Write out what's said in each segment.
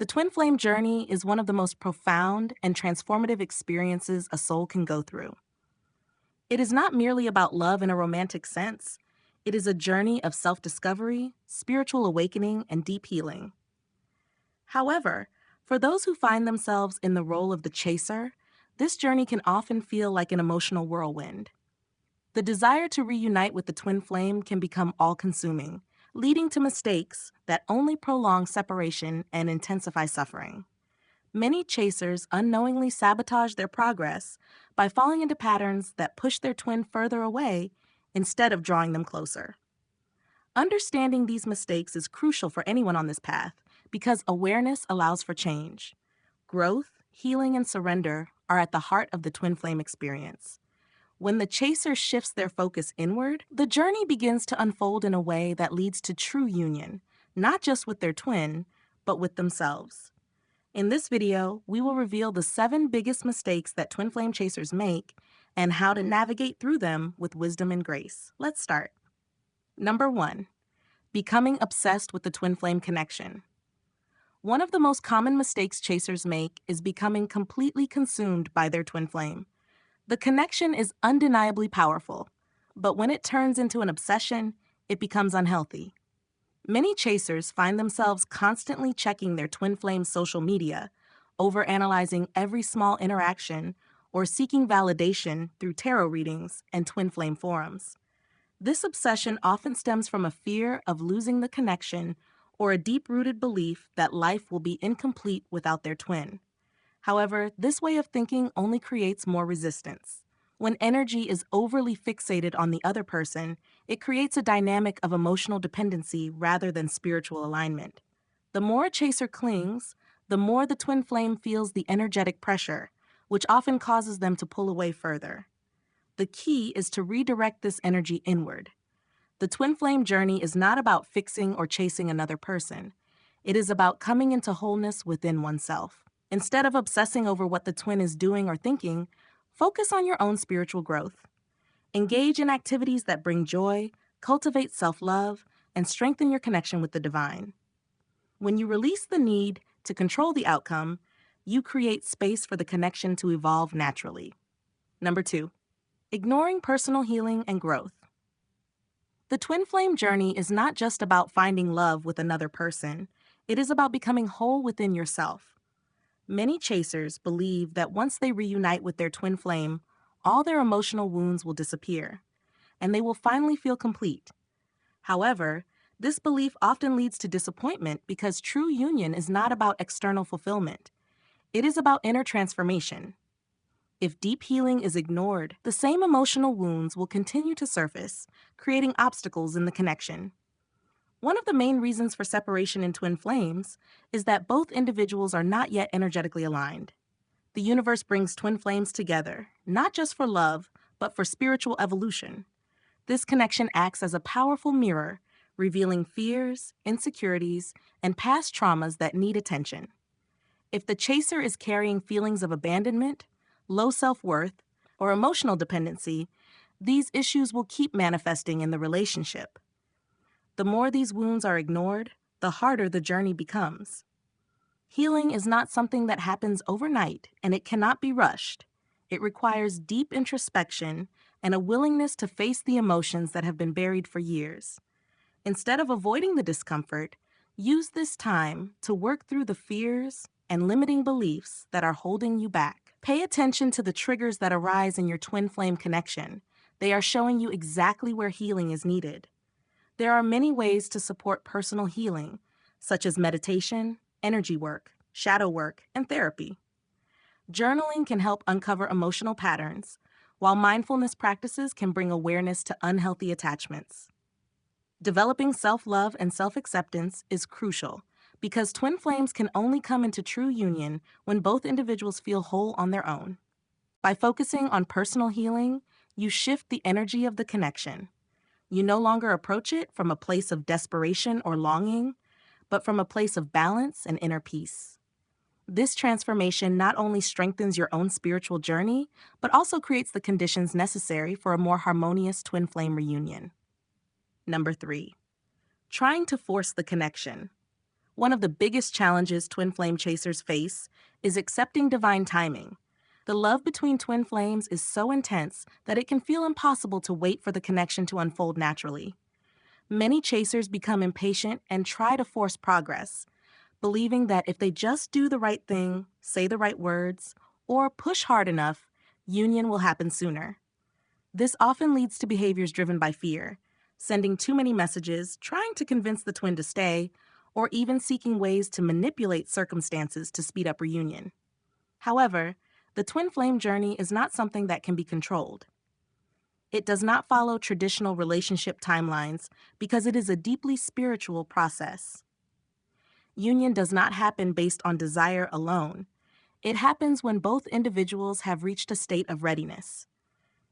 The twin flame journey is one of the most profound and transformative experiences a soul can go through. It is not merely about love in a romantic sense, it is a journey of self discovery, spiritual awakening, and deep healing. However, for those who find themselves in the role of the chaser, this journey can often feel like an emotional whirlwind. The desire to reunite with the twin flame can become all consuming, leading to mistakes that only prolong separation and intensify suffering. Many chasers unknowingly sabotage their progress by falling into patterns that push their twin further away instead of drawing them closer. Understanding these mistakes is crucial for anyone on this path because awareness allows for change. Growth, healing, and surrender are at the heart of the twin flame experience. When the chaser shifts their focus inward, the journey begins to unfold in a way that leads to true union, not just with their twin, but with themselves. In this video, we will reveal the 7 biggest mistakes that twin flame chasers make and how to navigate through them with wisdom and grace. Let's start. Number 1. Becoming obsessed with the twin flame connection. One of the most common mistakes chasers make is becoming completely consumed by their twin flame. The connection is undeniably powerful, but when it turns into an obsession, it becomes unhealthy. Many chasers find themselves constantly checking their twin flame's social media, overanalyzing every small interaction, or seeking validation through tarot readings and twin flame forums. This obsession often stems from a fear of losing the connection or a deep-rooted belief that life will be incomplete without their twin. However, this way of thinking only creates more resistance. When energy is overly fixated on the other person, it creates a dynamic of emotional dependency rather than spiritual alignment. The more a chaser clings, the more the twin flame feels the energetic pressure, which often causes them to pull away further. The key is to redirect this energy inward. The twin flame journey is not about fixing or chasing another person. It is about coming into wholeness within oneself. Instead of obsessing over what the twin is doing or thinking, focus on your own spiritual growth. Engage in activities that bring joy, cultivate self-love, and strengthen your connection with the divine. When you release the need to control the outcome, you create space for the connection to evolve naturally. Number 2. Ignoring personal healing and growth. The twin flame journey is not just about finding love with another person. It is about becoming whole within yourself. Many chasers believe that once they reunite with their twin flame, all their emotional wounds will disappear, and they will finally feel complete. However, this belief often leads to disappointment because true union is not about external fulfillment. It is about inner transformation. If deep healing is ignored, the same emotional wounds will continue to surface, creating obstacles in the connection. One of the main reasons for separation in twin flames is that both individuals are not yet energetically aligned. The universe brings twin flames together, not just for love, but for spiritual evolution. This connection acts as a powerful mirror, revealing fears, insecurities, and past traumas that need attention. If the chaser is carrying feelings of abandonment, low self-worth, or emotional dependency, these issues will keep manifesting in the relationship. The more these wounds are ignored, the harder the journey becomes. Healing is not something that happens overnight, and it cannot be rushed. It requires deep introspection and a willingness to face the emotions that have been buried for years. Instead of avoiding the discomfort, use this time to work through the fears and limiting beliefs that are holding you back. Pay attention to the triggers that arise in your twin flame connection. They are showing you exactly where healing is needed. There are many ways to support personal healing, such as meditation, energy work, shadow work, and therapy. Journaling can help uncover emotional patterns, while mindfulness practices can bring awareness to unhealthy attachments. Developing self-love and self-acceptance is crucial because twin flames can only come into true union when both individuals feel whole on their own. By focusing on personal healing, you shift the energy of the connection. You no longer approach it from a place of desperation or longing, but from a place of balance and inner peace. This transformation not only strengthens your own spiritual journey, but also creates the conditions necessary for a more harmonious twin flame reunion. Number 3. Trying to force the connection. One of the biggest challenges twin flame chasers face is accepting divine timing. The love between twin flames is so intense that it can feel impossible to wait for the connection to unfold naturally. Many chasers become impatient and try to force progress, believing that if they just do the right thing, say the right words, or push hard enough, union will happen sooner. This often leads to behaviors driven by fear, sending too many messages, trying to convince the twin to stay, or even seeking ways to manipulate circumstances to speed up reunion. However, the twin flame journey is not something that can be controlled. It does not follow traditional relationship timelines because it is a deeply spiritual process. Union does not happen based on desire alone. It happens when both individuals have reached a state of readiness.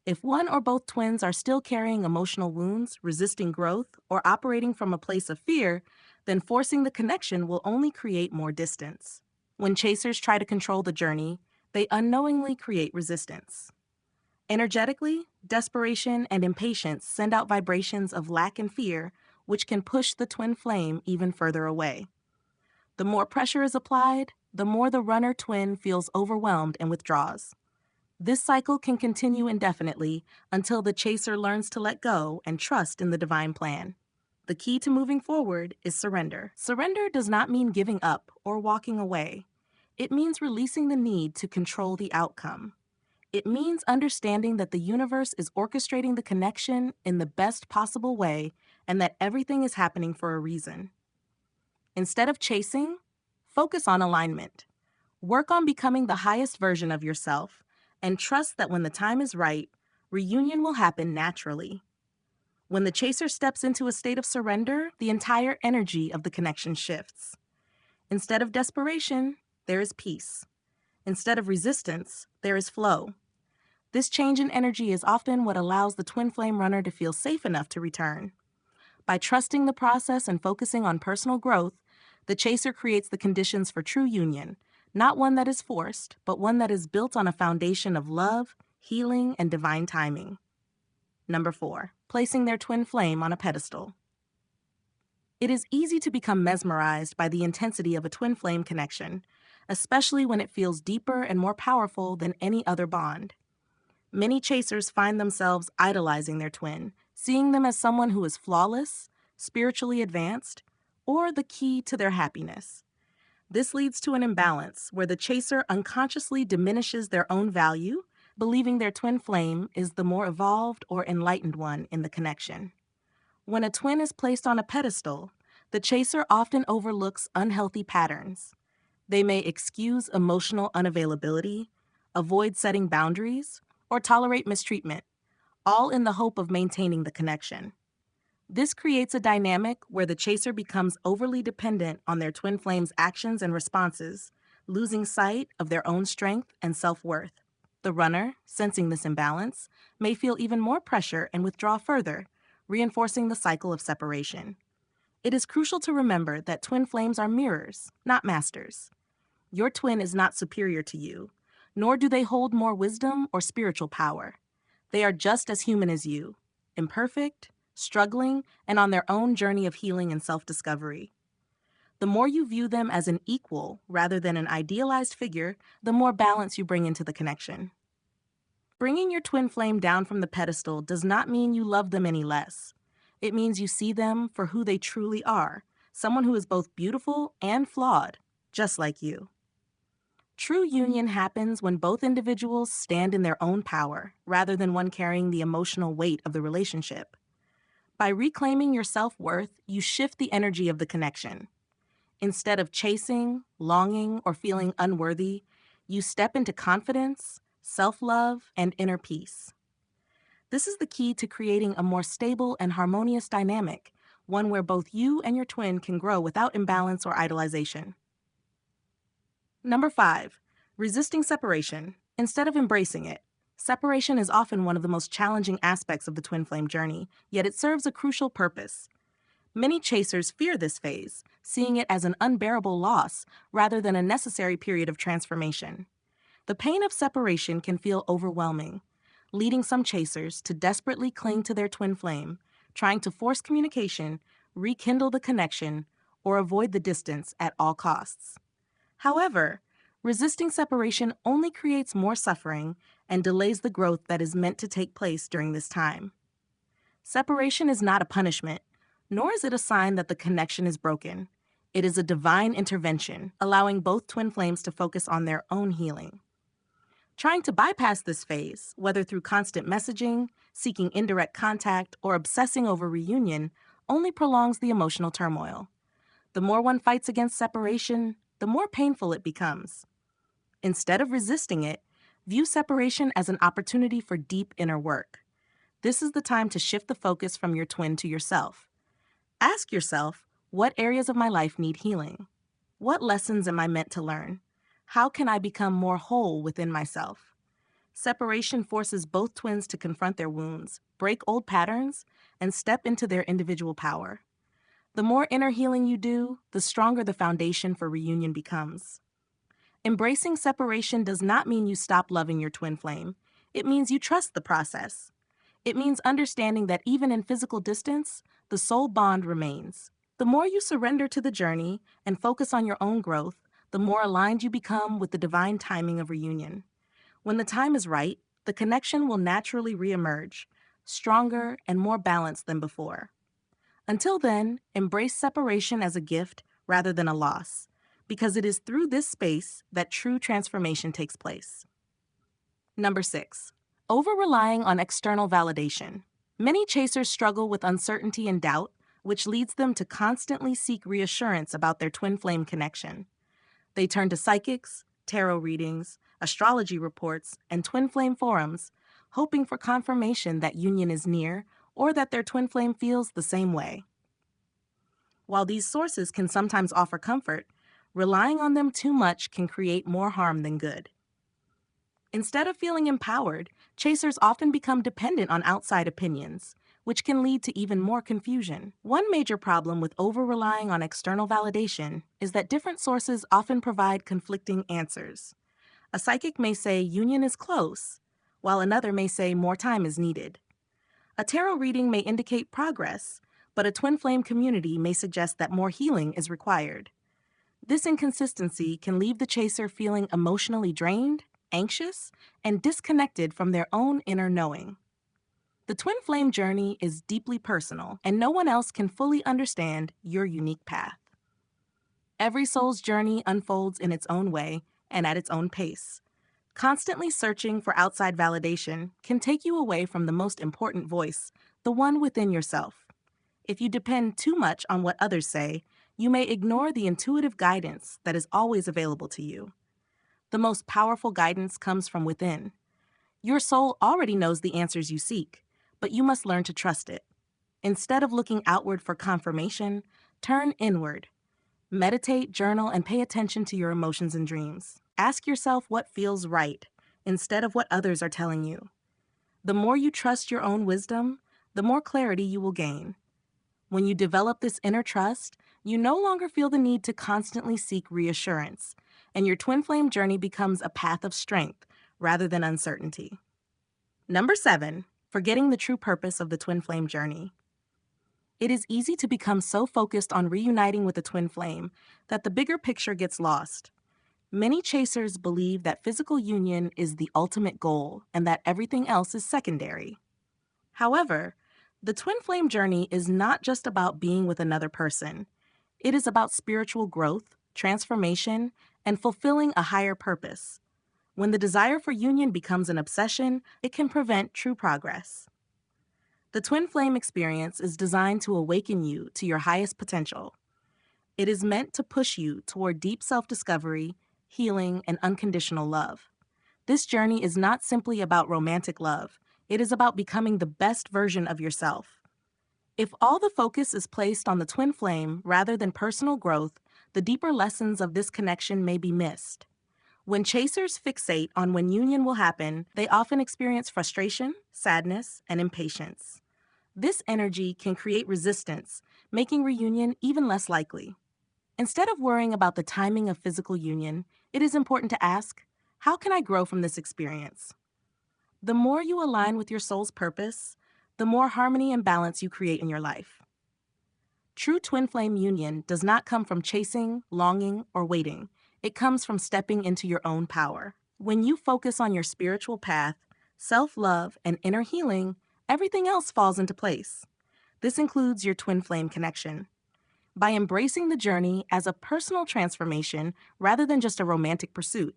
If one or both twins are still carrying emotional wounds, resisting growth, or operating from a place of fear, then forcing the connection will only create more distance. When chasers try to control the journey, they unknowingly create resistance. Energetically, desperation and impatience send out vibrations of lack and fear, which can push the twin flame even further away. The more pressure is applied, the more the runner twin feels overwhelmed and withdraws. This cycle can continue indefinitely until the chaser learns to let go and trust in the divine plan. The key to moving forward is surrender. Surrender does not mean giving up or walking away. It means releasing the need to control the outcome. It means understanding that the universe is orchestrating the connection in the best possible way and that everything is happening for a reason. Instead of chasing, focus on alignment. Work on becoming the highest version of yourself and trust that when the time is right, reunion will happen naturally. When the chaser steps into a state of surrender, the entire energy of the connection shifts. Instead of desperation, there is peace. Instead of resistance, there is flow. This change in energy is often what allows the twin flame runner to feel safe enough to return. By trusting the process and focusing on personal growth, the chaser creates the conditions for true union, not one that is forced, but one that is built on a foundation of love, healing, and divine timing. Number 4, placing their twin flame on a pedestal. It is easy to become mesmerized by the intensity of a twin flame connection, especially when it feels deeper and more powerful than any other bond. Many chasers find themselves idolizing their twin, seeing them as someone who is flawless, spiritually advanced, or the key to their happiness. This leads to an imbalance where the chaser unconsciously diminishes their own value, believing their twin flame is the more evolved or enlightened one in the connection. When a twin is placed on a pedestal, the chaser often overlooks unhealthy patterns. They may excuse emotional unavailability, avoid setting boundaries, or tolerate mistreatment, all in the hope of maintaining the connection. This creates a dynamic where the chaser becomes overly dependent on their twin flame's actions and responses, losing sight of their own strength and self-worth. The runner, sensing this imbalance, may feel even more pressure and withdraw further, reinforcing the cycle of separation. It is crucial to remember that twin flames are mirrors, not masters. Your twin is not superior to you, nor do they hold more wisdom or spiritual power. They are just as human as you, imperfect, struggling, and on their own journey of healing and self-discovery. The more you view them as an equal rather than an idealized figure, the more balance you bring into the connection. Bringing your twin flame down from the pedestal does not mean you love them any less. It means you see them for who they truly are, someone who is both beautiful and flawed, just like you. True union happens when both individuals stand in their own power, rather than one carrying the emotional weight of the relationship. By reclaiming your self-worth, you shift the energy of the connection. Instead of chasing, longing, or feeling unworthy, you step into confidence, self-love, and inner peace. This is the key to creating a more stable and harmonious dynamic, one where both you and your twin can grow without imbalance or idolization. Number 5, resisting separation instead of embracing it. Separation is often one of the most challenging aspects of the twin flame journey, yet it serves a crucial purpose. Many chasers fear this phase, seeing it as an unbearable loss rather than a necessary period of transformation. The pain of separation can feel overwhelming, leading some chasers to desperately cling to their twin flame, trying to force communication, rekindle the connection, or avoid the distance at all costs. However, resisting separation only creates more suffering and delays the growth that is meant to take place during this time. Separation is not a punishment, nor is it a sign that the connection is broken. It is a divine intervention, allowing both twin flames to focus on their own healing. Trying to bypass this phase, whether through constant messaging, seeking indirect contact, or obsessing over reunion, only prolongs the emotional turmoil. The more one fights against separation, the more painful it becomes. Instead of resisting it, view separation as an opportunity for deep inner work. This is the time to shift the focus from your twin to yourself. Ask yourself, what areas of my life need healing? What lessons am I meant to learn? How can I become more whole within myself? Separation forces both twins to confront their wounds, break old patterns, and step into their individual power. The more inner healing you do, the stronger the foundation for reunion becomes. Embracing separation does not mean you stop loving your twin flame. It means you trust the process. It means understanding that even in physical distance, the soul bond remains. The more you surrender to the journey and focus on your own growth, the more aligned you become with the divine timing of reunion. When the time is right, the connection will naturally reemerge, stronger and more balanced than before. Until then, embrace separation as a gift rather than a loss, because it is through this space that true transformation takes place. Number 6. Over-relying on external validation. Many chasers struggle with uncertainty and doubt, which leads them to constantly seek reassurance about their twin flame connection. They turn to psychics, tarot readings, astrology reports, and twin flame forums, hoping for confirmation that union is near or that their twin flame feels the same way. While these sources can sometimes offer comfort, relying on them too much can create more harm than good. Instead of feeling empowered, chasers often become dependent on outside opinions, which can lead to even more confusion. One major problem with over-relying on external validation is that different sources often provide conflicting answers. A psychic may say union is close, while another may say more time is needed. A tarot reading may indicate progress, but a twin flame community may suggest that more healing is required. This inconsistency can leave the chaser feeling emotionally drained, anxious, and disconnected from their own inner knowing. The twin flame journey is deeply personal, and no one else can fully understand your unique path. Every soul's journey unfolds in its own way and at its own pace. Constantly searching for outside validation can take you away from the most important voice, the one within yourself. If you depend too much on what others say, you may ignore the intuitive guidance that is always available to you. The most powerful guidance comes from within. Your soul already knows the answers you seek, but you must learn to trust it. Instead of looking outward for confirmation, turn inward. Meditate, journal, and pay attention to your emotions and dreams. Ask yourself what feels right, instead of what others are telling you. The more you trust your own wisdom, the more clarity you will gain. When you develop this inner trust, you no longer feel the need to constantly seek reassurance, and your twin flame journey becomes a path of strength rather than uncertainty. Number 7, forgetting the true purpose of the twin flame journey. It is easy to become so focused on reuniting with a twin flame that the bigger picture gets lost. Many chasers believe that physical union is the ultimate goal and that everything else is secondary. However, the twin flame journey is not just about being with another person. It is about spiritual growth, transformation, and fulfilling a higher purpose. When the desire for union becomes an obsession, it can prevent true progress. The twin flame experience is designed to awaken you to your highest potential. It is meant to push you toward deep self-discovery, healing, and unconditional love. This journey is not simply about romantic love. It is about becoming the best version of yourself. If all the focus is placed on the twin flame rather than personal growth, the deeper lessons of this connection may be missed. When chasers fixate on when union will happen, they often experience frustration, sadness, and impatience. This energy can create resistance, making reunion even less likely. Instead of worrying about the timing of physical union, it is important to ask, how can I grow from this experience? The more you align with your soul's purpose, the more harmony and balance you create in your life. True twin flame union does not come from chasing, longing, or waiting. It comes from stepping into your own power. When you focus on your spiritual path, self love, and inner healing, everything else falls into place. This includes your twin flame connection. By embracing the journey as a personal transformation rather than just a romantic pursuit,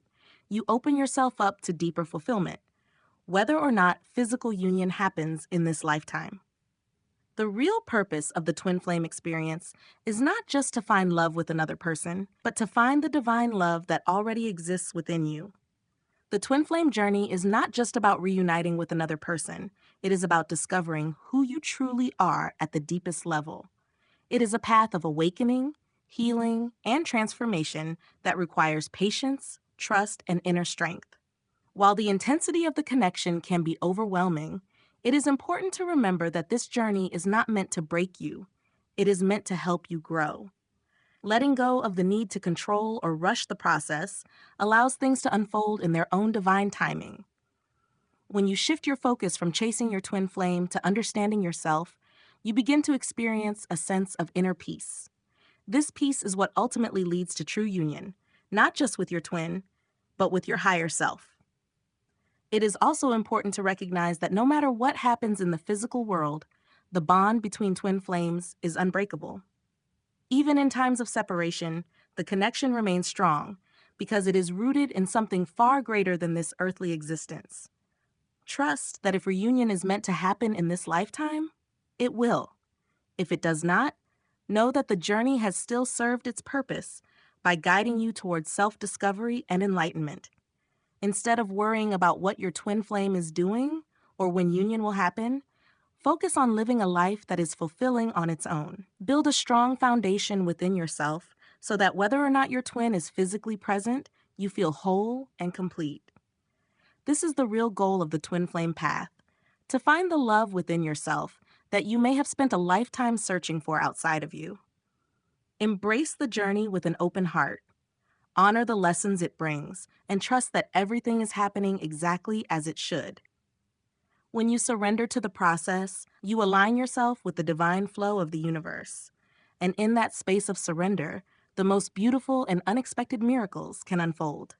you open yourself up to deeper fulfillment, whether or not physical union happens in this lifetime. The real purpose of the twin flame experience is not just to find love with another person, but to find the divine love that already exists within you. The twin flame journey is not just about reuniting with another person, it is about discovering who you truly are at the deepest level. It is a path of awakening, healing, and transformation that requires patience, trust, and inner strength. While the intensity of the connection can be overwhelming, it is important to remember that this journey is not meant to break you. It is meant to help you grow. Letting go of the need to control or rush the process allows things to unfold in their own divine timing. When you shift your focus from chasing your twin flame to understanding yourself, you begin to experience a sense of inner peace. This peace is what ultimately leads to true union, not just with your twin, but with your higher self. It is also important to recognize that no matter what happens in the physical world, the bond between twin flames is unbreakable. Even in times of separation, the connection remains strong because it is rooted in something far greater than this earthly existence. Trust that if reunion is meant to happen in this lifetime, it will. If it does not, know that the journey has still served its purpose by guiding you towards self-discovery and enlightenment. Instead of worrying about what your twin flame is doing or when union will happen, focus on living a life that is fulfilling on its own. Build a strong foundation within yourself so that whether or not your twin is physically present, you feel whole and complete. This is the real goal of the twin flame path, to find the love within yourself that you may have spent a lifetime searching for outside of you. Embrace the journey with an open heart. Honor the lessons it brings, and trust that everything is happening exactly as it should. When you surrender to the process, you align yourself with the divine flow of the universe. And in that space of surrender, the most beautiful and unexpected miracles can unfold.